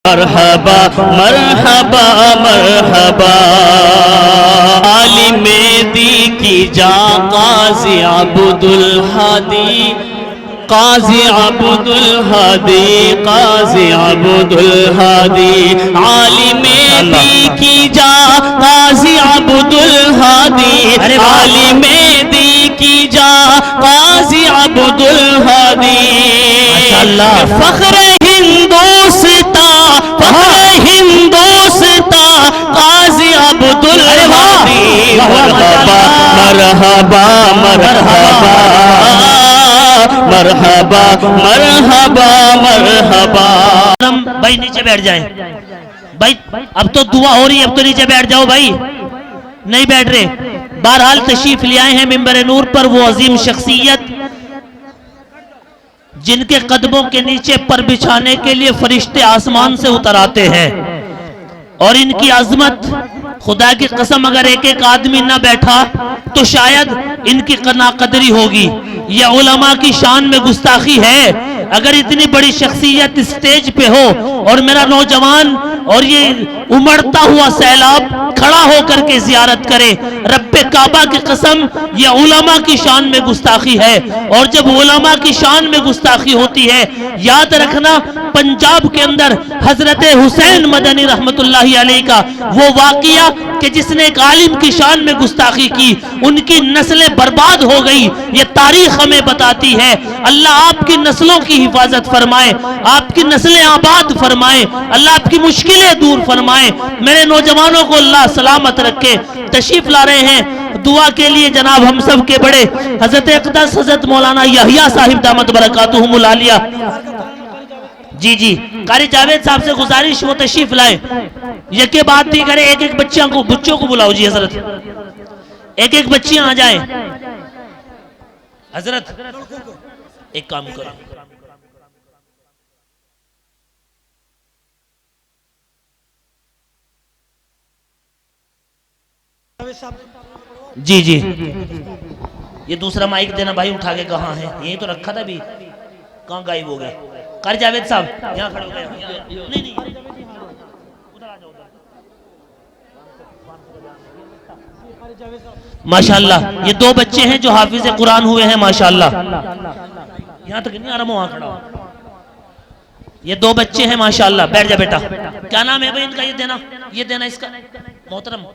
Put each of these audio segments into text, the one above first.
मरहबा मरहबा मरहबा आलिमे दी की जा काजी अब्दुल हादी काजी अब्दुल हादी काजी अब्दुल हादी आलिमे दी की जा काजी अब्दुल हादी आलिमे दी की जा काजी अब्दुल हादी फख्र हिंदुस्ता हिंदुस्ता काजी अब्दुल हादी मरहबा मरहबा मरहबा मरहबा मरहबा मरहबा। भाई नीचे बैठ जाएं भाई, अब तो दुआ हो रही है, अब तो नीचे बैठ जाओ भाई, नहीं बैठ रहे। बहरहाल तशरीफ ले आए हैं मिंबर नूर पर वो अजीम शख्सियत जिनके कदमों के नीचे पर बिछाने के लिए फरिश्ते आसमान से उतर आते हैं, और इनकी अजमत खुदा की कसम अगर एक एक आदमी न बैठा तो शायद इनकी नाकदरी होगी। यह उलमा की शान में गुस्ताखी है अगर इतनी बड़ी शख्सियत स्टेज पे हो और मेरा नौजवान और ये उमड़ता हुआ सैलाब खड़ा होकर के जियारत करे। रब्बे काबा की कसम यह उलमा की शान में गुस्ताखी है, और जब उलमा की शान में गुस्ताखी होती है, याद रखना पंजाब के अंदर हजरत हुसैन मदनी रहमतुल्लाहि अलैहि का वो वाकिया कि जिसने एक आलिम की शान में गुस्ताखी की, उनकी नस्लें बर्बाद हो गई, ये तारीख हमें बताती है। अल्लाह आपकी नस्लों की हिफाजत फरमाए, आपकी नस्लें आबाद फरमाए, अल्लाह आपकी मुश्किलें दूर फरमाए, मेरे नौजवानों को अल्लाह सलामत रखे। तशरीफ ला रहे हैं दुआ के लिए जनाब हम सब के बड़े हजरत अक़दस हजरत मौलाना यहिया साहिब दामत बरकातुहुमुल आलिया। जी जी, कारी जावेद साहब से गुजारिश वो तशरीफ लाए, यके बात नहीं करे, एक एक बच्चियों को बुलाओ जी हजरत, एक एक बच्चियां आ जाएं। हजरत एक काम करो, जी जी ये दूसरा माइक देना भाई, उठा के कहाँ है, यही तो रखा था भी, कहाँ गायब हो गए। कारी जावेद साहब यहाँ खड़े हो गए, नहीं उधर आ जाओ। माशाल्लाह ये दो बच्चे हैं जो हाफिज कुरान हुए हैं माशाल्लाह, यहाँ तक नहीं आ रहा, वहां खड़ा। ये दो बच्चे हैं माशाल्लाह, बैठ जा बेटा। क्या नाम है भाई इनका, ये देना इसका मोहतरम,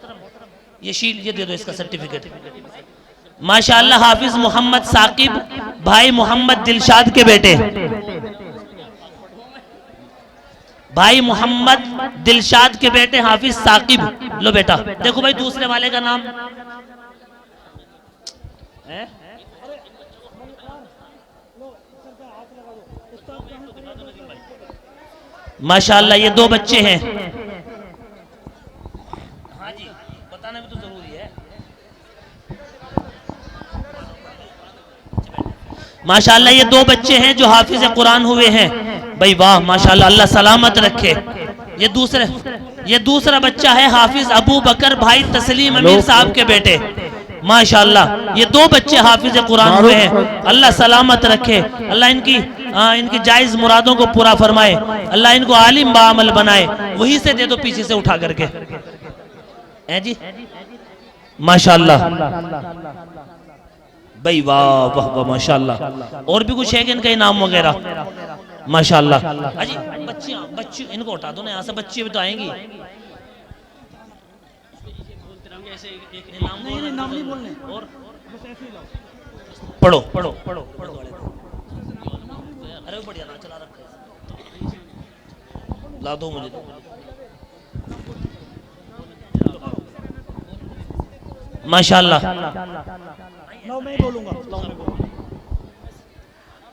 ये शील ये दे दो, इसका सर्टिफिकेट। माशाल्लाह हाफिज मोहम्मद साकिब भाई मोहम्मद दिलशाद के बेटे, भाई मोहम्मद दिलशाद के बेटे हाफिज साकिब। लो बेटा देखो भाई दूसरे वाले का नाम है? माशाल्लाह ये दो बच्चे हैं। हाँ जी बताना भी तो जरूरी है। माशाल्लाह ये दो बच्चे हैं जो हाफिज कुरान हुए हैं भाई, वाह माशाल्लाह, अल्लाह सलामत रखे। ये दूसरा बच्चा है हाफिज अबू बकर भाई तस्लीम अमीर साहब के बेटे, माशाल्लाह ये दो बच्चे हाफिज कुरान हुए हैं, अल्लाह सलामत रखे, अल्लाह इनकी जायज मुरादों को पूरा फरमाए, अल्लाह इनको आलिम बाअमल बनाए। वही से दे दो पीछे से उठा करके, है जी माशाल्लाह भाई, वाह वाह वाह माशाल्लाह। और भी कुछ है कि इनका इनाम वगैरह माशाल्लाह। अजी बच्ची इनको उठा दो ना यहाँ से, बच्ची भी तो आएंगी। नाम नहीं बोलने, और पढ़ो पढ़ो पढ़ो पढ़ो। अरे बढ़िया ना चला रखा है, ला दो मुझे। माशाल्लाह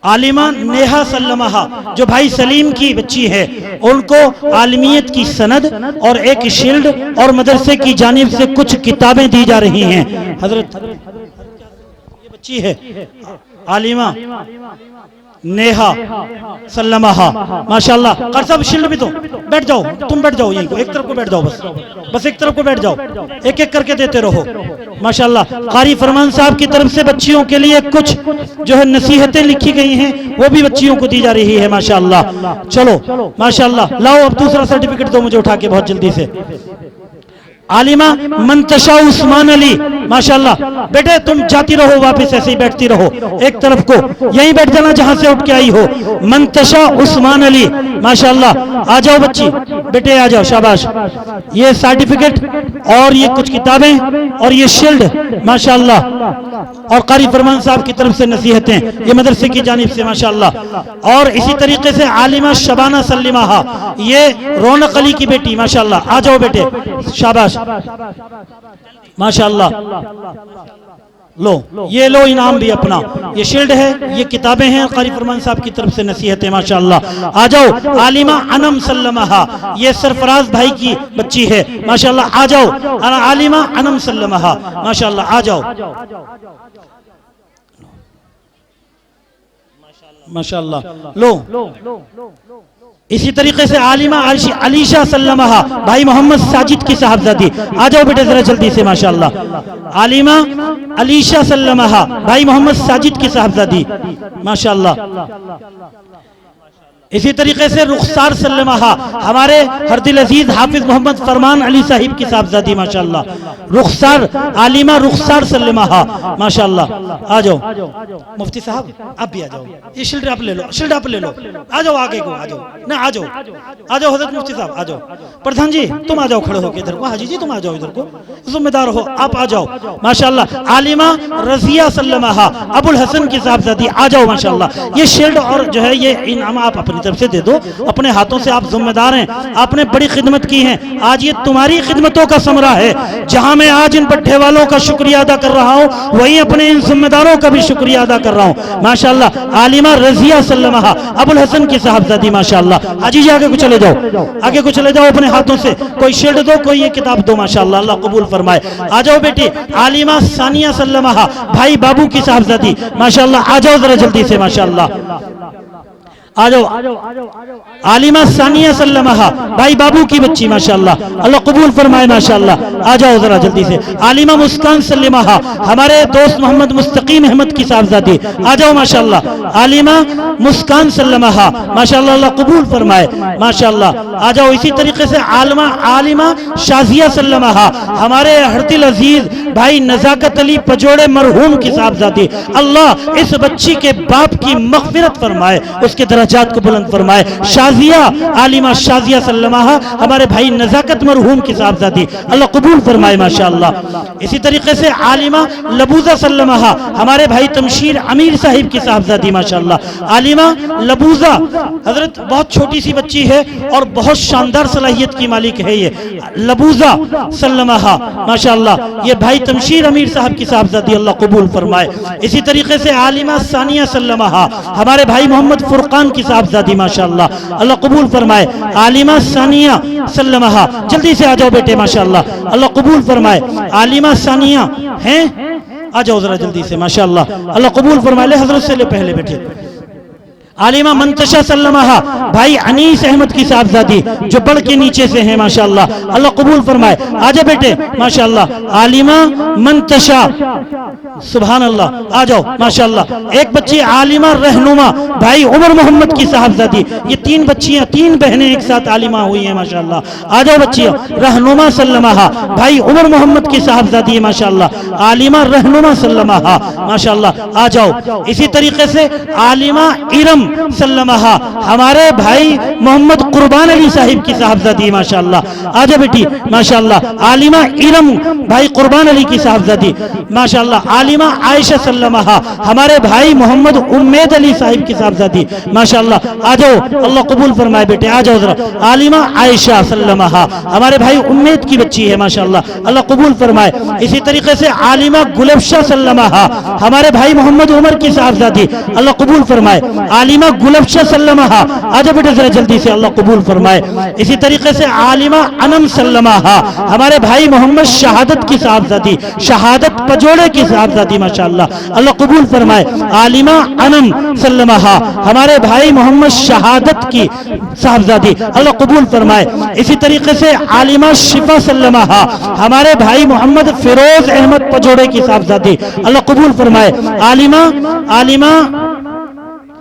आलिमा नेहा सल्लमहा जो भाई सलीम की बच्ची है, उनको आलमियत की सनद और एक शील्ड और मदरसे की जानिब से कुछ किताबें दी जा रही हैं। हजरत ये बच्ची है आलिमा नेहा सल्लमहा, माशाल्लाह। कर साहब शील्ड भी दो, बैठ जाओ, तुम बैठ जाओ यहीं को, एक तरफ को बैठ जाओ, बस एक तरफ को बैठ जाओ, एक एक करके देते रहो, माशाल्लाह। कारी फरमान साहब की तरफ से बच्चियों के लिए कुछ जो है नसीहतें लिखी गई हैं, वो भी बच्चियों को दी जा रही है, माशाल्लाह। चलो माशाल्लाह, लाओ अब दूसरा सर्टिफिकेट दो मुझे उठा के बहुत जल्दी से। आलिमा मंतशा उस्मान अली, माशाल्लाह। बेटे तुम जाती रहो, वापस ऐसे ही बैठती रहो, एक तरफ को यहीं बैठ जाना जहां से उठ के आई हो। मंतशा उस्मान अली, माशाल्लाह। आ जाओ बच्ची, बेटे आ जाओ, शाबाश। ये सर्टिफिकेट और ये कुछ किताबें और ये शील्ड, माशाल्लाह। और कारी फरमान साहब की तरफ से नसीहतें, ये मदरसे की जानिब से, माशाल्लाह। और इसी तरीके से आलिमा शबाना सल्लिमाहा, ये रौनक अली की बेटी, माशाल्लाह। आ जाओ बेटे, शाबाश, माशाल्लाह। लो, ये लो इनाम भी अपना, ये शील्ड है, ये किताबें हैं, कारी फरमान साहब की तरफ से नसीहतें, माशाल्लाह। आ जाओ आलिमा अनम सल्लमहा, ये सरफराज भाई की बच्ची है, माशाल्लाह। आ जाओ आलिमा अनम सल्लमहा, माशाल्लाह। आ जाओ, माशाल्लाह। लो, इसी तरीके से आलिमा अलीशा सल्लमहा, भाई मोहम्मद साजिद की साहबजादी। आ जाओ बेटे जरा जल्दी से, माशाल्लाह। आलिमा अलीशा सल्लमहा, भाई मोहम्मद साजिद की साहबजादी, माशाल्लाह। इसी तरीके से रुखसार सल्लमहा, हमारे हरदिल अजीज हाफिज मोहम्मद फरमान अली साहिब की साहबजादी, माशाल्लाह। रुखसार, आलिमा रुखसार सल्लमहा, माशाल्लाह। आ जाओ मुफ्ती साहब, आप भी आ जाओ, ये शील्ड आप ले लो, शील्ड आप ले लो, आ जाओ आगे को, आ जाओ ना, आ जाओ, आ जाओ हजरत मुफ्ती साहब, आ जाओ। प्रधान जी तुम आ जाओ, खड़े होकर इधर को, हाजी जी तुम आ जाओ इधर को, जिम्मेदार हो आप, आ जाओ, माशाल्लाह। आलिमा रजिया सल्लमहा, अबुल हसन की साहबजादी, आ जाओ, माशाल्लाह। ये शील्ड और जो है ये इनाम आप अपनी तरफ से दे दो, अपने हाथों से, आप जिम्मेदार हैं, आपने बड़ी खिदमत की है, आज ये तुम्हारी खिदमतों का समरा है। जहां मैं आज इन पट्टे वालों का शुक्रिया अदा कर रहा हूं, वहीं अपने इन जिम्मेदारों का भी शुक्रिया अदा कर रहा हूं, माशाल्लाह। आलिमा रजिया सल्लमहा, अबुल हसन की साहबजादी, माशाल्लाह। हाजी जी आगे को चले जाओ, आगे को चले जाओ, अपने हाथों से कोई शील्ड दो, कोई ये किताब दो, माशाल्लाह, अल्लाह कबूल फरमाए। आ जाओ बेटी आलिमा सानिया सल्लमहा, भाई बाबू की साहबजादी, माशाल्लाह। आ जाओ जरा जल्दी से, माशाल्लाह। आ जाओ आलिमा सानिया सल्लमहा, भाई बाबू की बच्ची, माशाल्लाह, अल्लाह कबूल फरमाए, माशाल्लाह। आ जाओ जरा जल्दी से। आलिमा मुस्कान सल्लमहा, हमारे दोस्त मोहम्मद मुस्तकीम अहमद की साहबजादी, आ जाओ, माशाल्लाह। आलिमा मुस्कान सल्लमहा, माशाल्लाह, अल्लाह कबूल फरमाए, माशाल्लाह। आ जाओ इसी तरीके से आलिमा शाजिया सल्लमहा, हमारे हरदिल अजीज भाई नजाकत अली पजोड़े मरहूम की साहबजादी, अल्लाह इस बच्ची के बाप की मग़फ़िरत फरमाए, उसके दर्जात को बुलंद फरमाए। शाजिया, आलिमा शाजिया सल्लमहा, हमारे भाई नजाकत मरहूम की साहबजादी, अल्लाह कबूल फरमाए, माशाल्लाह। इसी तरीके से आलिमा लबूजा सल्लमहा, हमारे भाई तमशीर अमीर साहिब की साहबजादी, माशाल्लाह। आलिमा लबूजा हजरत बहुत छोटी सी बच्ची है और बहुत शानदार सलाहियत की मालिक है, ये लबूजा सल्लमहा, माशाल्लाह। ये भाई तमशीर अमीर साहब की साहबजादी, अल्लाह कबूल फरमाए। इसी तरीके से आलिमा सानिया सल्लमहा, हमारे भाई मोहम्मद फुरकान की साहबजादी, माशाल्लाह, अल्लाह कबूल फरमाए। आलिमा सानिया सल्लमहा, जल्दी से आ जाओ बेटे, माशाल्लाह, अल्लाह कबूल फरमाए। आलिमा सानिया हैं, आ जाओ जरा जल्दी से, माशाल्लाह, अल्लाह कबूल फरमाए। ले हजरत से ले पहले बेटे। आलिमा मंतशा सल्लमहा, भाई अनीस अहमद की साहबजादी, जो बड़ के नीचे से हैं, माशाल्लाह, अल्लाह कबूल फरमाए। आजा बेटे, माशाल्लाह। आलिमा मंतशा, सुभान अल्लाह, आ जाओ, माशाल्लाह। एक बच्ची आलिमा रहनुमा, भाई उमर मोहम्मद की साहबजादी, ये तीन बच्चियां, तीन बहनें एक साथ आलिमा हुई हैं, माशाल्लाह। आ जाओ बच्चियां। रहनुमा सल्लमहा, भाई उमर मोहम्मद की साहबजादी, माशाल्लाह। आलिमा रहनुमा सल्लमहा, माशाल्लाह। आ जाओ इसी तरीके से आलिमा इरम सल्लमहा, हमारे भाई मोहम्मद कुर्बान अली साहिब की साहबजादी, माशाल्लाह। आजा बेटी, माशाल्लाह। आलिमा इरम, भाई कुर्बान अली की साहबजादी, माशाल्लाह। आलिमा आयशा सल्लमहा, हमारे भाई मोहम्मद उम्मेद अली साहिब की साहबजादी, माशाल्लाह। आ जाओ, अल्लाह कबूल फरमाए बेटे, आ जाओ जरा। आलिमा आयशा सल्लमहा, हमारे भाई उम्मेद की बच्ची है, माशाल्लाह, अल्लाह कबूल फरमाए। इसी तरीके से आलिमा गुलबशा सल्लमहा, हमारे भाई मोहम्मद उमर की साहबजादी, अल्लाह कबूल फरमाए। आलिमा आलिमा गुलबशा सल्लमहा, आजा बेटे जरा जल्दी से, अल्लाह कबूल फरमाए। इसी तरीके से आलिमा अनम सल्लमहा, हमारे भाई मोहम्मद शहादत की साहबजादी, शहादत पजोड़े की साहबजादी, माशाअल्लाह, अल्लाह कबूल फरमाए। आलिमा अनम सल्लमहा, हमारे भाई मोहम्मद शहादत की साहबजादी, अल्लाह कबूल फरमाए। इसी तरीके से आलिमा शिफा सल्लमहा, हमारे भाई मोहम्मद फिरोज अहमद पजोड़े की साहबजादी, अल्लाह कबूल फरमाए। आलिमा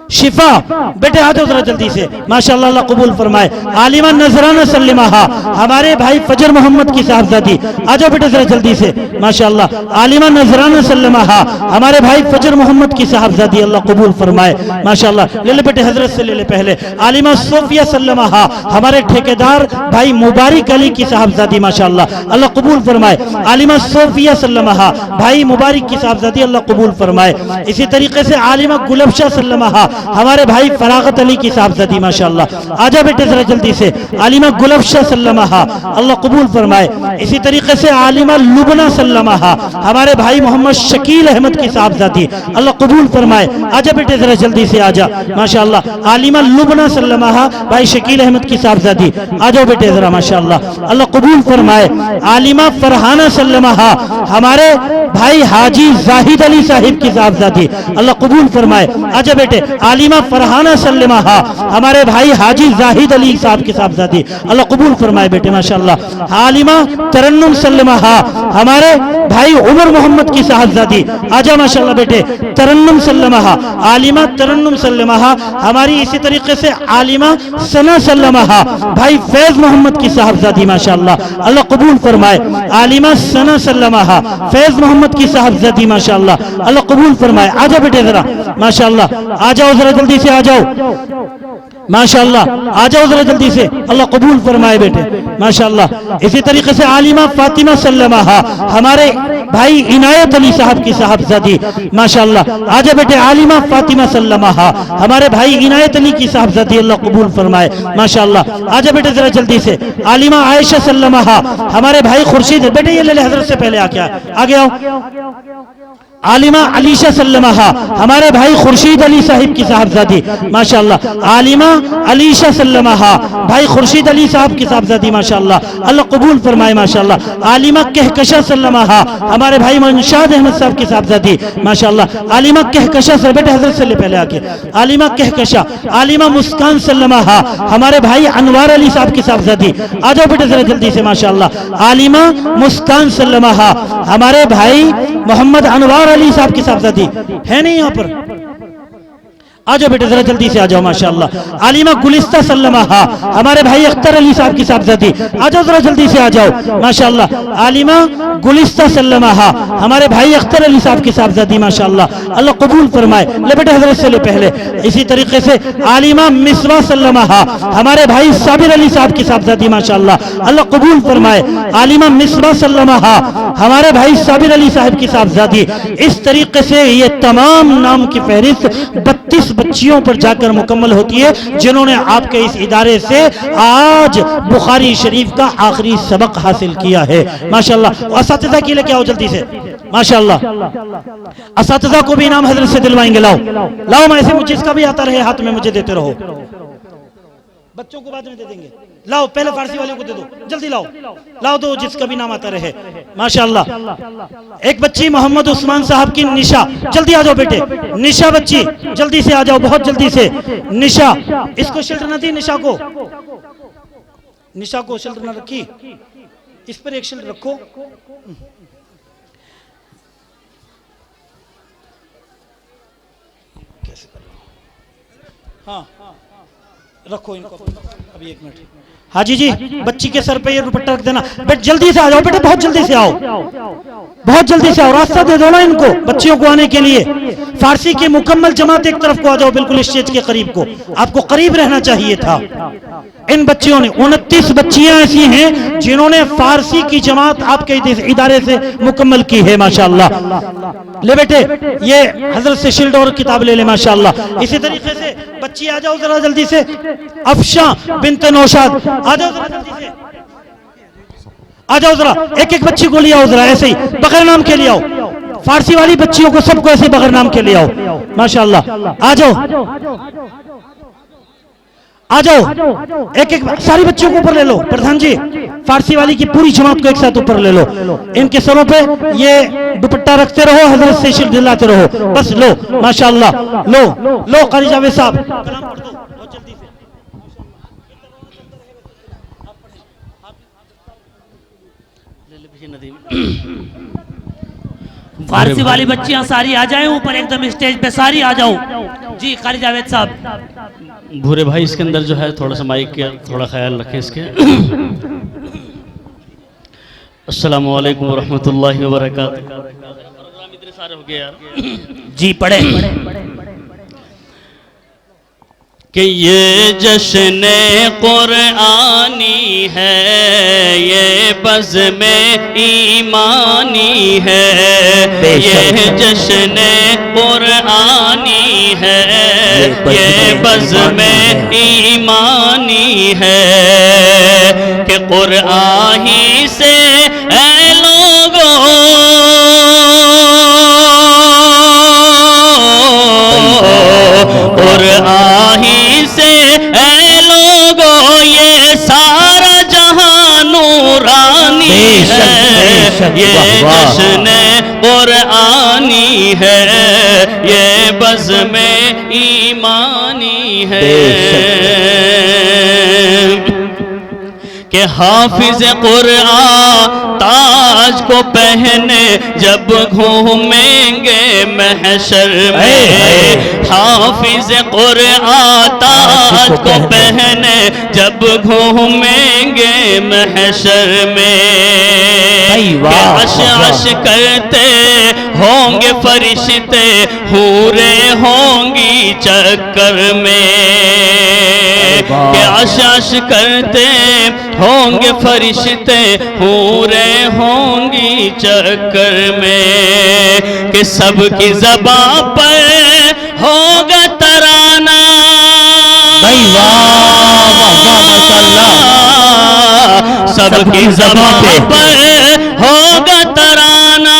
शिफा बेटे आ जाओ जरा जल्दी से, माशाअल्लाह, अल्लाह कबूल फरमाए। आलिमा नजराना सल्लमहा, हमारे भाई फजर मोहम्मद की साहबजादी, आ जाओ बेटे जरा जल्दी से, माशाअल्लाह। आलिमा नजराना सल्लमहा, हमारे भाई फजर मोहम्मद की साहबजादी, अल्लाह कबूल फरमाए, माशाअल्लाह। ले ले बेटे हजरत से ले ले पहले। आलिमा सोफिया सल्लमहा, हमारे ठेकेदार भाई मुबारक अली की साहबजादी, माशाअल्लाह, अल्लाह कबूल फरमाए। आलिमा सोफिया सल्लमहा, भाई मुबारक की साहबजादी, अल्लाह कबूल फरमाए। इसी तरीके से आलिमा गुलबशा सल्लमहा, हमारे भाई फरागत अली की साहबजादी, माशाअल्लाह, आजा बेटे जरा जल्दी से। आलिमा गुलबशा सल्लमहा, अल्लाह कबूल फरमाए। इसी तरीके से आलिमा लुबना सल्लमहा, हमारे भाई मोहम्मद शकील अहमद की साहबजादी, अल्लाह कबूल फरमाए। आजा बेटे जरा जल्दी से आजा, माशाअल्लाह। आलिमा लुबना सल्लमहा, भाई शकील अहमद की साहबजादी, आ जाओ बेटे जरा, माशाअल्लाह, अल्लाह कबूल फरमाए। आलिमा फरहाना सल्लमहा, हमारे भाई हाजी जाहिद अली साहिब की साहबजादी, अल्लाह कबूल फरमाए। आजा बेटे। आलिमा फरहाना सल्लमहा, हमारे भाई हाजी जाहिद अली साहब की साहबजादी, अल्लाह कबूल फरमाए बेटे, माशाअल्लाह। आलिमा तरन्नुम सल्लमहा, हमारे भाई उमर मोहम्मद की साहबजादी, आजा माशाअल्लाह बेटे। तरन्नुम सल्लमहा, आलिमा तरन्नुम सल्लमहा, हमारी इसी तरीके से आलिमा सना सल्लमहा, भाई फैज मोहम्मद की साहबजादी, माशाअल्लाह, अल्लाह कबूल फरमाए। आलिमा सना सल्लमहा, फैज मोहम्मद की साहबजादी, माशाअल्लाह, अल्लाह कबूल फरमाए। आजा बेटे जरा, माशाअल्लाह, आ जाओ जरा जल्दी से, आ जाओ, माशाअल्लाह, आ जाओ जरा जल्दी से, अल्लाह कबूल फरमाए बेटे, माशाअल्लाह। इसी तरीके से आलिमा फातिमा सल्लमहा, हमारे भाई इनायत अली साहब की साहबजादी, माशाअल्लाह, आजा बेटे। आलिमा फातिमा सल्लमहा, हमारे भाई इनायत अली की साहबजादी, अल्लाह कबूल फरमाए, माशाअल्लाह, आजा बेटे जरा जल्दी से। आलिमा आयशा सल्लमहा, हमारे भाई खुर्शीद, बेटे ये ले ले हजरत से पहले आके आगे आओ। आलिमा अलीशा सल्लमहा, हमारे भाई खुर्शीद अली साहिब की साहबजादी, माशाअल्लाह। आलिमा अलीशा सल्लमहा, भाई खुर्शीद अली साहब की साहबजादी, माशाअल्लाह, अल्लाह कबूल फरमाए, माशाअल्लाह। आलिमा कहकशा सल्लमहा, हमारे भाई मनशाद अहमद साहब की साहबजादी, माशाअल्लाह। आलिमा कहकशा से बेटे हजरत से ले पहले आके। आलिमा कहकशा। आलिमा मुस्कान सल्लमहा, हमारे भाई अनवार अली साहब की साहबजादी, आ जाओ बेटे जरा जल्दी से, माशाअल्लाह। आलिमा मुस्कान सल्लमहा, हमारे भाई मोहम्मद अनवार अली साहब की साहबजादी, है नहीं यहाँ पर? आ जाओ बेटे जरा जल्दी से, आ जाओ, माशाअल्लाह। आलिमा गुलिस्ता सल्लमहा, हमारे भाई अख्तर अली साहब की साहबजादी, आ जाओ जरा जल्दी से, आ जाओ, माशाअल्लाह। आलिमा गुलिस्ता सल्लमहा, हमारे भाई अख्तर अली साहब की साहबजादी, माशाअल्लाह, अल्लाह कबूल फरमाए। ले बेटे हजरत से ले पहले। इसी तरीके से आलिमा मिसवा सल्लमहा, हमारे भाई साबिर अली साहब की साहबजादी, माशाअल्लाह, अल्लाह कबूल फरमाए। आलिमा मिसवा सल्लमहा, हमारे भाई साबिर अली साहब की साहबजादी। इस तरीके से ये तमाम नाम की फहरिस्त 32 बच्चियों पर जाकर मुकम्मल होती है जिन्होंने आपके इस इदारे से आज बुखारी शरीफ का आखिरी सबक हासिल किया है, माशाअल्लाह। असातिज़ा के लिए क्या हो जल्दी से, माशाअल्लाह। असातिज़ा को भी इनाम हजरत से दिलवाएंगे। लाओ लाओ, मैं ऐसे मुझे जिसका भी आता रहे हाथ में मुझे देते रहो, बच्चों को बाद में दे देंगे। लाओ पहले फारसी वाले को दे दो, जल्दी लाओ लाओ, दो जिसका भी नाम आता रहे, माशाअल्लाह। एक बच्ची मोहम्मद उस्मान साहब की निशा, जल्दी आ जाओ बेटे। निशा बच्ची जल्दी से आ जाओ, बहुत जल्दी से। निशा, इसको शेल्टर न दी, निशा को शेल्टर न रखी, इस पर एक शेल्टर रखो। कैसे कर रहा? हाँ रखो इनको अभी, एक मिनट। हाजी जी, बच्ची के सर पे ये दुपट्टा रख देना। बेटे जल्दी से आ जाओ बेटे, बहुत जल्दी से आओ, बहुत जल्दी से आओ, रास्ता दे दो ना इनको, बच्चियों को आने के लिए। फारसी की मुकम्मल जमात एक तरफ को आ जाओ, बिल्कुल स्टेज के करीब को, आपको करीब रहना चाहिए था। इन बच्चियों ने 29 बच्चियां ऐसी हैं जिन्होंने फारसी की जमात आपके इदारे से मुकम्मल की है, माशाअल्लाह। ले बेटे ये हजरत से शील्ड और किताब ले ले, माशाअल्लाह। इसी तरीके से बच्ची आ जाओ जरा जल्दी से। अफशा बिनते नौशाद, आ जाओ जरा जल्दी से, आ जाओ जरा। एक एक बच्ची को ले आओ जरा, ऐसे ही बगैर नाम के लिए आओ। फारसी वाली बच्चियों को सबको ऐसे बगैर नाम के लिए आओ, माशाअल्लाह। आ जाओ आ जाओ, एक एक सारी बच्चों को ऊपर ले लो। प्रधान जी, फारसी वाली की पूरी जमात को एक साथ ऊपर ले लो। इनके सरों पे ये दुपट्टा रखते रहो, हजरत से शिर दिलाते रहो। बस लो, माशाअल्लाह। लो लो कारी जावेद साहब, कलाम पढ़ दो बहुत जल्दी से। फारसी वाली बच्चियां सारी आ जाएं ऊपर, एकदम स्टेज पे सारी आ जाओ। जी कारी जावेद साहब। भूरे भाई इसके अंदर जो है थोड़ा सा माइक का थोड़ा ख्याल रखें इसके। अस्सलामु अलैकुम वरहमतुल्लाहि वबरकातुहू। प्रोग्राम इतने सारे हो गए यार। जी पढ़े। कि ये जश्न कुरआनी है, ये बज़्म ईमानी है। ये जश्न कुरआनी है, ये बज़्म ईमानी है। कि कुरआन ही से ऐ लोगों कुरआन ही से ऐ लोगों ये सारा जहां नूरानी है। ये जश्न कुरआनी है, ये बज़्म ईमानी है। कि हाफिज कुरआन ताज को पहने जब घूमेंगे महशर में। हाफिज कुरआन ताज को पहने जब घूमेंगे महशर में। अश अश करते होंगे फरिश्ते, हूरे होंगी चक्कर में। कि अश अश करते होंगे फरिश्ते, हूरे होंगी चक्कर में। कि सबकी ज़बां पर होगा तराना। सबकी ज़बां पर होगा तराना,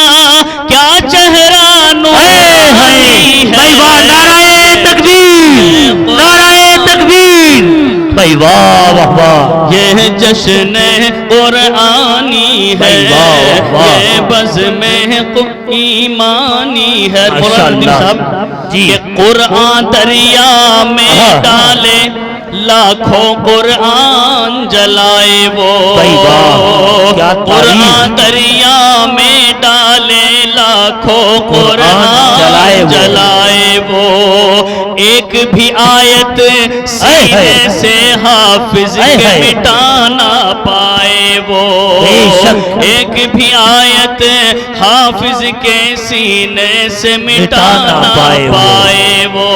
क्या चेहरा नूरानी है। नाराए तकबीर, नाराए तकबीर। भाई वाह वाह वाह। ये जश्न कुरआनी है, ये बज़्म ईमानी है। साहब जी, कुरआन दरिया में डाले लाखों कुरआन जलाए वो। कुरआन दरिया में डाले लाखों कुरआन जलाए वो। एक भी आयत सीने से हाफिज के मिटाना पाए वो। एक भी आयत हाफिज के सीने से मिटाना पाए वो।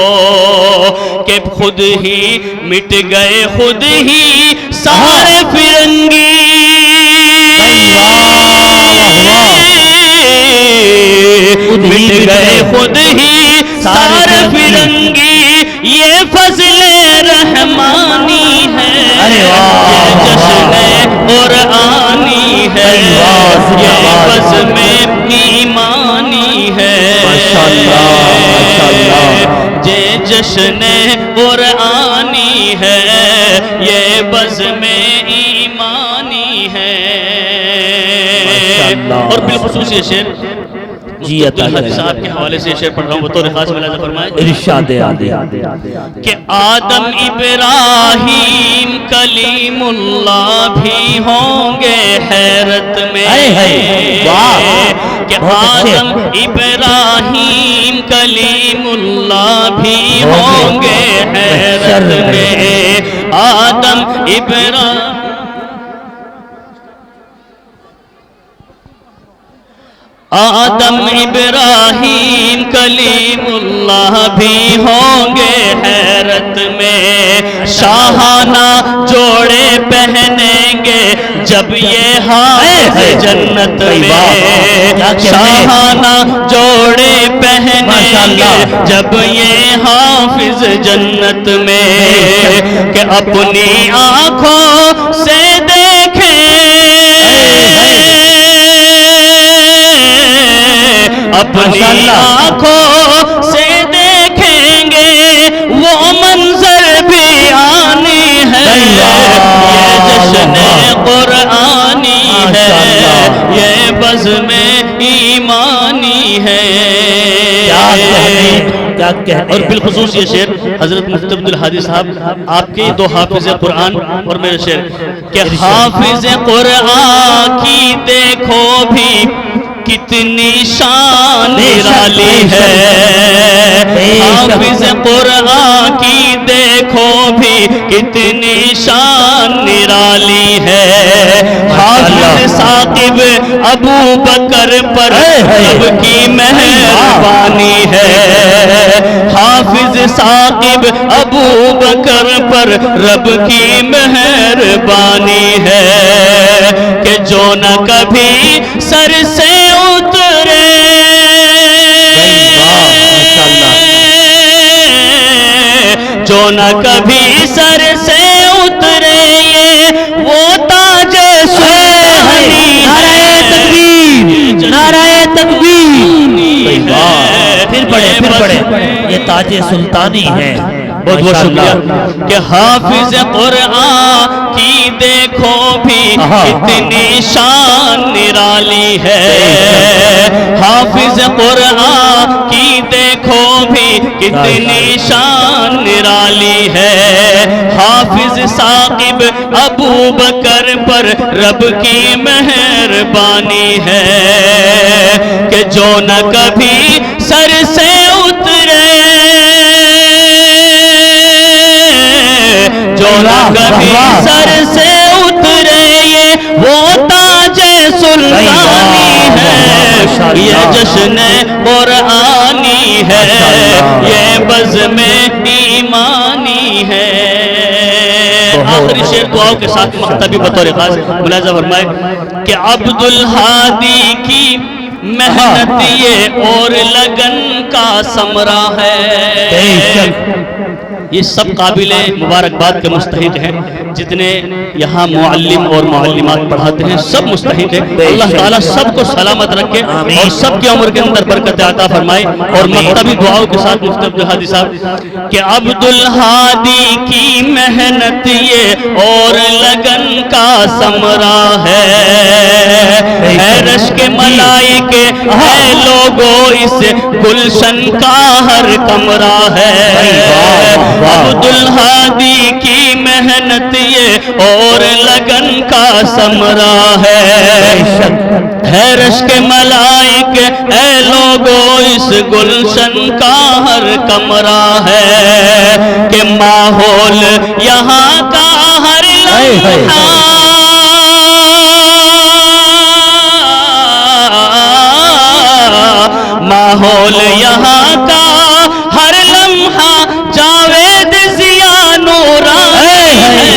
कि खुद ही मिट गए खुद ही सारे फिरंगी। मिट गए खुद ही सारे फिरंगी, ये फज़ले रहमानी है। ये जश्न कुरआनी है, ये बज़्म ईमानी है। ये जश्न कुरआनी है, ये बज़्म ईमानी है। और बिलखुसूस ये शेर जी अब्दुल साहब के हवाले से शेर पढ़ रहा हूँ, बतौर खास मिला फरमाए। इरशाद आदि कि आदम इब्राहीम कलीमुल्लाह भी होंगे हैरत में। कि आदम इब्राहीम कलीमुल्लाह भी होंगे हैरत में। आदम इब्राहीम आदम इब्राहीम कलीमुल्लाह भी होंगे हैरत में। शाहाना जोड़े पहनेंगे जब ये हाफिज जन्नत में। शाहाना जोड़े पहनेंगे जब ये हाफिज जन्नत में। कि अपनी आंखों से देखें, अपनी आंखों से देखेंगे वो मंजर भी आनी कुरआनी है, ये बज़्म ईमानी है। क्या कहने और बिलखुसूस ये शेर हजरत मुफ्ती अब्दुल हादी साहब आपके दो हाफिज कुरान और मेरे शेर के हाफिज कुरान की देखो भी कितनी शान निराली है, हाफिज कुरान की देखो भी कितनी शान निराली है। हाफिज साकिब अबू बकर पर रब की मेहरबानी है, हाफिज साकिब अबू बकर पर रब की मेहरबानी है कि जो न कभी सर से उतरे, जो न कभी सर से उतरे, ये वो ताज सुल्तानी है, नाराए तकबीर। फिर पढ़े ये ताजे सुल्तानी है। बहुत बहुत शुक्रिया कि हाफिज कुरान की देखो भी कितनी शान निराली है, हाफिज कुरान की देखो भी कितनी शान निराली है। हाफिज साकिब अबू बकर पर रब की मेहरबानी है कि जो न कभी सर से उतरे, जो न कभी सर से उतरे, ये वो ताज सुल्तानी है, ये जश्न कुरआनी है, ये बज़्म ईमानी है। आखिरी शेर दुआओं के साथ मख्तबी बतौर खास मुलाज़ा फरमाए कि अब्दुल हादी की मेहनत ये और लगन का समरा है। ये सब काबिल मुबारकबाद के मुस्तहिक हैं, जितने यहाँ मुअल्लिम और मुअल्लिमात पढ़ाते हैं सब मुस्तहिक हैं। अल्लाह ताला सबको सलामत रखे और सबकी उम्र के अंदर बरकत अता फरमाए। और मकतबी दुआओं के साथ मुफ्ती अब्दुल हादी साहब कि अब्दुल हादी की मेहनत ये और लगन का समरा है रश्क मलाइके है लोगो इस गुलशन का हर कमरा है। अब्दुल हादी की मेहनत ये और लगन का समरा है रश्क मलाइक ऐ लोगो इस गुलशन का हर कमरा है कि माहौल यहाँ का हर लम्हा, माहौल यहाँ का हर लम्हा जावेद जिया नूरानी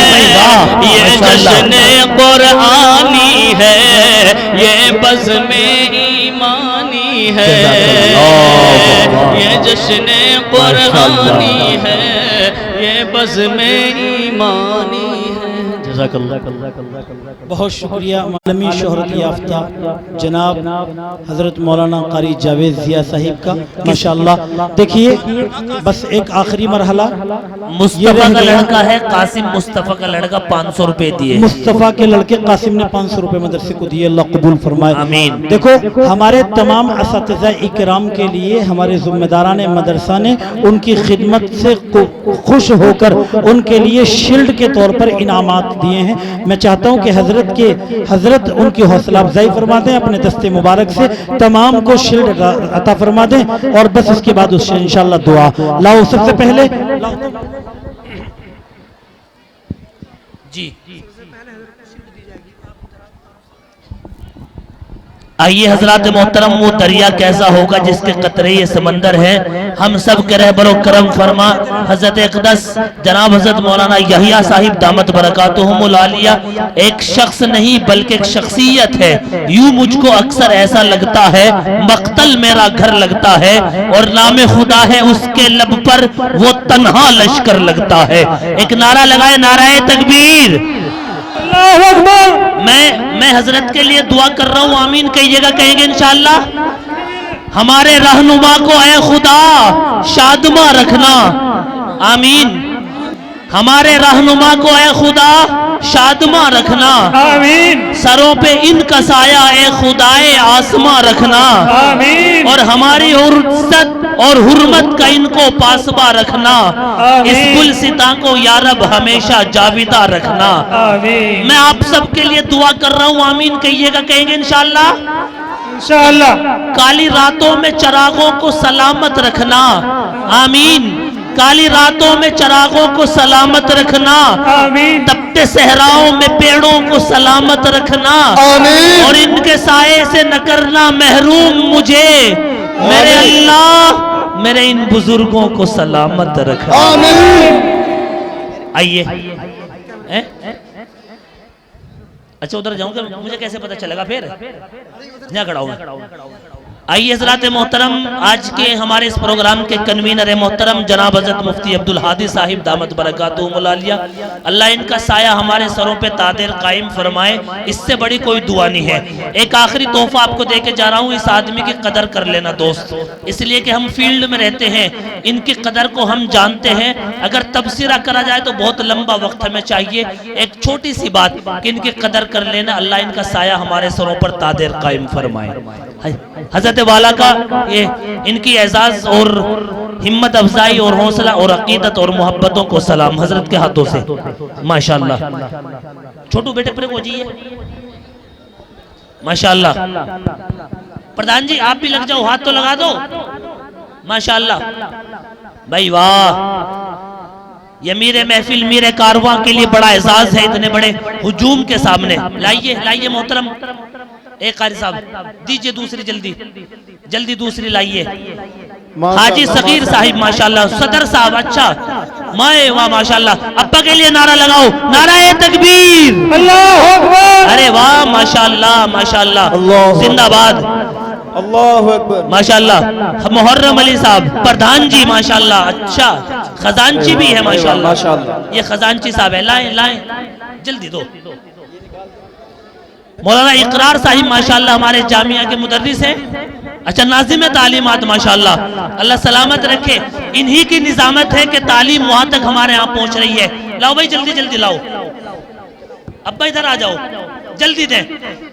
है। ये जश्न कुरआनी है, ये बज़्म ईमानी है, ये जश्न कुरआनी है, ये बज़्म ईमानी है। बहुत शुक्रिया आलमी शोहरत याफ्ता जनाब हजरत मौलाना कारी जावेद जिया साहिब का माशाअल्लाह। देखिए बस एक आखिरी मरहला, मुस्तफा का लड़का है कासिम, मुस्तफा का लड़का 500 रुपए दिए, मुस्तफा के लड़के कासिम ने 500 रुपए मदरसे को दिए, अल्लाह कबूल फरमाए आमीन। देखो हमारे तमाम असातिज़ा इकराम के लिए हमारे जिम्मेदारान मदरसा ने उनकी खिदमत से खुश होकर उनके लिए शील्ड के तौर पर इनामात दिए हैं। मैं चाहता हूं कि हजरत उनकी हौसला अफजाई फरमा दें, अपने दस्ते मुबारक से तमाम को शील्ड अता फरमा दें और बस उसके बाद उससे इंशाअल्लाह दुआ लाओ। सबसे पहले जी आइए हजरात मोहतरम, वो दरिया कैसा होगा जिसके कतरे ये समंदर है। हम सब के रहबरो करम फरमा हजरत अक़दस जनाब हजरत मौलाना यहिया साहिब दामत बरकातुहुमुल आलिया एक शख्स नहीं बल्कि एक शख्सियत है। यूं मुझको अक्सर ऐसा लगता है मक्तल मेरा घर लगता है और नाम खुदा है उसके लब पर वो तन्हा लश्कर लगता है। एक नारा लगाए, नाराए तकबीर। मैं हजरत के लिए दुआ कर रहा हूं, आमीन कहिएगा, कहेंगे इंशाअल्लाह। हमारे रहनुमा को ऐ खुदा शादमा रखना, आमीन। हमारे रहनुमा को ऐ खुदा शादमा रखना, आमीन सरों पे इनका साया ए खुदाए आसमां रखना, आमीन और हमारी इज्जत और हुर्मत का इनको पासबा रखना, इस गुलसिता को या रब हमेशा जाविदा रखना। आमीन मैं आप सबके लिए दुआ कर रहा हूँ, आमीन कहिएगा, कहेंगे इंशाअल्लाह। इंशाअल्लाह। काली रातों में चरागों को सलामत रखना, आमीन। काली रातों में चरागों को सलामत रखना, आमीन तपते सहराओं में पेड़ों को सलामत रखना, आमीन। और इनके साये से न करना महरूम मुझे, मेरे अल्लाह मेरे इन बुजुर्गों को सलामत रखना। आइए, अच्छा उधर जाऊंगा, मुझे कैसे पता चलेगा फिर, यहाँ खड़ा हूँ। आइए हज़रात मोहतरम, आज के हमारे इस प्रोग्राम के कन्वीनर मोहतरम जनाब हज़रत मुफ्ती अब्दुल हादी साहिब दामत बरकातुहुमुल आलिया, अल्लाह इनका साया हमारे सरों पे तादिर कायम फरमाए, इससे बड़ी कोई दुआ नहीं है। एक आखिरी तोहफा आपको दे के जा रहा हूँ, इस आदमी की कदर कर लेना दोस्त, इसलिए कि हम फील्ड में रहते हैं, इनकी कदर को हम जानते हैं। अगर तबसरा करा जाए तो बहुत लंबा वक्त हमें चाहिए। एक छोटी सी बात कि इनकी कदर कर लेना, अल्लाह इनका साया हमारे सरों पर तादिर कायम फरमाए। हज़रत वाला का ये इनकी एजाज और हिम्मत अफजाई और हौसला और अकीदत और मोहब्बतों को सलाम हजरत के हाथों से, माशाअल्लाह। छोटू बेटे पर जाइए, माशाअल्लाह। प्रधान जी आप भी लग जाओ, हाथ तो लगा दो, माशाअल्लाह। भाई वाह, ये मीरे महफिल मीरे कारवां के लिए बड़ा एजाज है, इतने बड़े हुजूम के सामने। लाइए लाइए मोहतरम, एक कारी साहब दीजिए दूसरी, जल्दी जल्दी दूसरी लाइए। हाजी सगीर साहिब माशाल्लाह, सदर साहब, अच्छा माए वाह माशाल्लाह। अब्बा के लिए नारा लगाओ, नाराए तकबीर, अल्लाहु अकबर, अरे वाह माशाल्लाह माशाल्लाह, जिंदाबाद, अल्लाहु अकबर, माशाल्लाह। मुहर्रम अली साहब प्रधान जी माशाल्लाह, अच्छा खजांची भी है माशाल्लाह, ये खजांची साहब है, लाएं लाएं जल्दी दो। मौलाना इकरार साहिब माशाल्लाह हमारे जामिया के मुदर्रिस हैं, अच्छा नाजिम तालीमात माशाल्लाह, अल्लाह सलामत रखे। इन्हीं की निजामत है कि तालीम वहां तक हमारे यहाँ पहुंच रही है। लाओ भाई जल्दी जल्दी लाओ, अब्बा इधर आ जाओ, जल्दी दें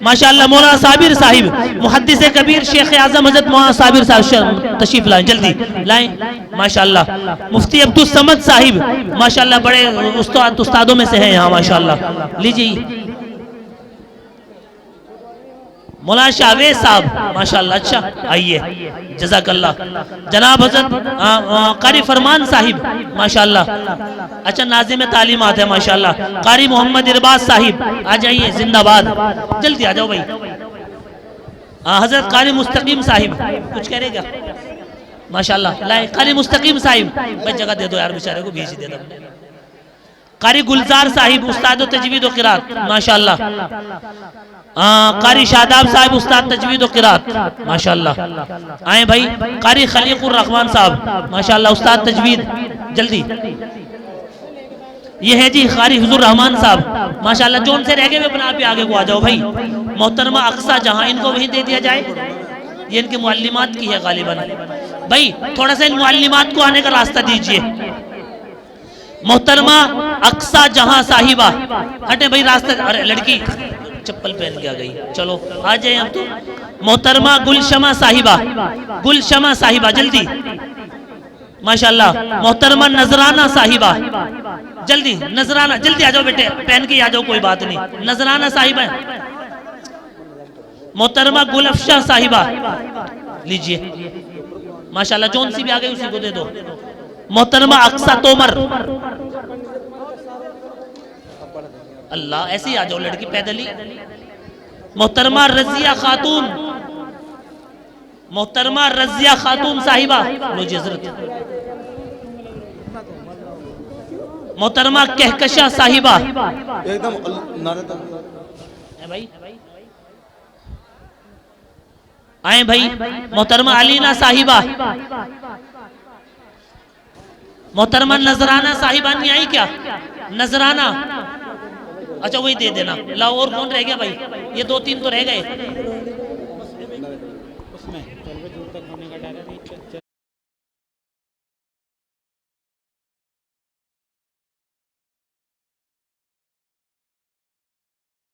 माशाल्लाह। मौलाना साबिर साहिब मुहद्दिस कबीर शेख आजम हज़रत मौलाना साबिर साहिब तशरीफ लाएं, जल्दी लाएं माशाल्लाह। मुफ्ती अब्दुल समद साहिब माशाल्लाह बड़े उस्तादों में से हैं यहाँ माशाल्लाह, लीजिए। मौलाना शाहवेज साहब माशाल्लाह, अच्छा आइए, जज़ाकल्लाह। जनाब हज़रत कारी फरमान साहिब माशाल्लाह, अच्छा नाज़िम तालीमात है माशाल्लाह। कारी मोहम्मद इरबाज साहिब आ जाइए, जिंदाबाद, जल्दी आ जाओ भाई। हज़रत कारी मुस्तकीम साहिब कुछ कह रहे क्या, माशाल्लाह लाए। कारी मुस्तकीम साहिब भाई जगह दे दो यार, बेचारे को भेज दे दो। कारी गुलजार साहिब उस्ताद तजवीद व क़िरात माशाल्लाह। कारी शादाब साहिब उस्ताद तजवीद व क़िरात माशाल्लाह, आए भाई। कारी खलीकुर रहमान साहब माशाल्लाह उस्ताद तजवीद, जल्दी। ये है जी कारी हुजूर रहमान साहब माशाल्लाह, जोन से रह गए अपने आप ही आगे को आ जाओ भाई। मोहतरमा अक्सा जहां, इनको वहीं दे दिया जाए, ये इनके मुअल्लिमात की है गालिबन भाई, थोड़ा सा इन मुअल्लिमात को आने का रास्ता दीजिए। मोहतरमा अक्सा जहां साहिबा, हटे भाई रास्ता, अरे लड़की चप्पल पहन के आ गई, चलो आ जाए अब तो। मोहतरमा गुलशमा साहिबा, गुलशमा साहिबा जल्दी माशाल्लाह। मोहतरमा नजराना साहिबा, जल्दी नजराना, जल्दी आ जाओ बेटे, पहन के आ जाओ, कोई बात नहीं, नजराना साहिबा। मोहतरमा गुलफशा साहिबा लीजिए माशाल्लाह, जोन सी भी आ गई उसी को दे दो। मोहतरमा अक्सा तोमर, अल्लाह ऐसे ही आ जाओ लड़की पैदल ही। मोहतरमा रजिया खातून, मोहतरमा रजिया खातून साहिबा लो जी हजरत। मोहतरमा कहकशा साहिबा एकदम भाई, आए भाई। मोहतरमा अलीना साहिबा, मोहतरमा नजराना साहिबा नहीं आई क्या, नजराना, अच्छा वही दे देना। लाओ, और कौन रह गया भाई, ये 2-3 तो रह गए।